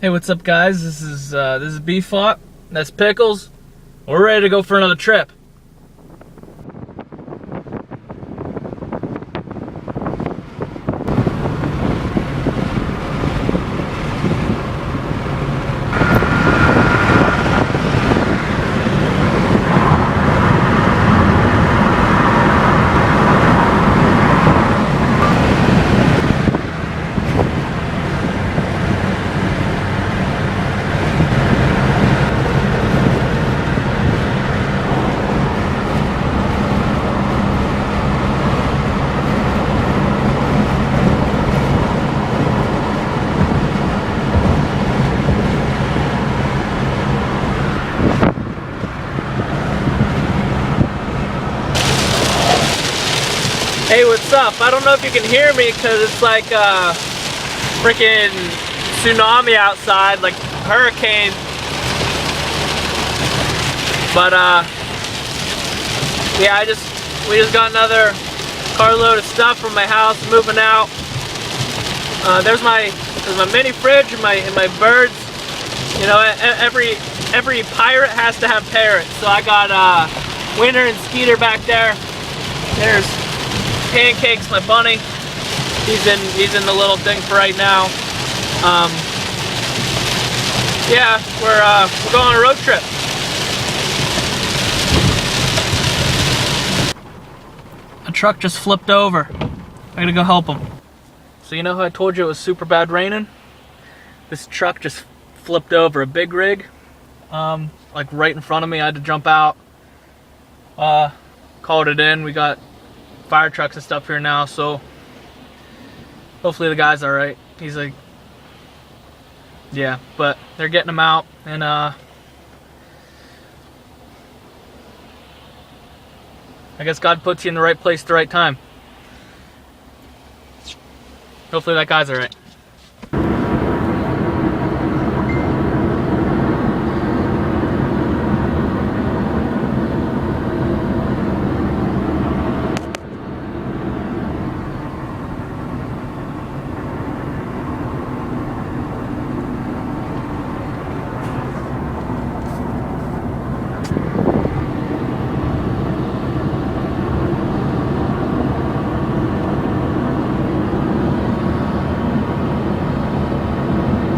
Hey, what's up, guys? This is Beefot. That's Pickles. We're ready to go for another trip. Hey, what's up? I don't know if you can hear me because it's like a freaking tsunami outside, like hurricane. But yeah, we just got another carload of stuff from my house, moving out. There's my mini fridge and my birds. You know, every pirate has to have parrots. So I got Winter and Skeeter back there. There's Pancakes, my bunny. He's in the little thing for right now. Yeah, we're going on a road trip. A truck just flipped over. I gotta go help him. So you know how I told you it was super bad raining? This truck just flipped over, a big rig, like right in front of me. I had to jump out. Called it in. We got fire trucks and stuff here now, so hopefully the guy's all right. He's like, yeah, but they're getting him out, and I guess God puts you in the right place at the right time. Hopefully that guy's all right.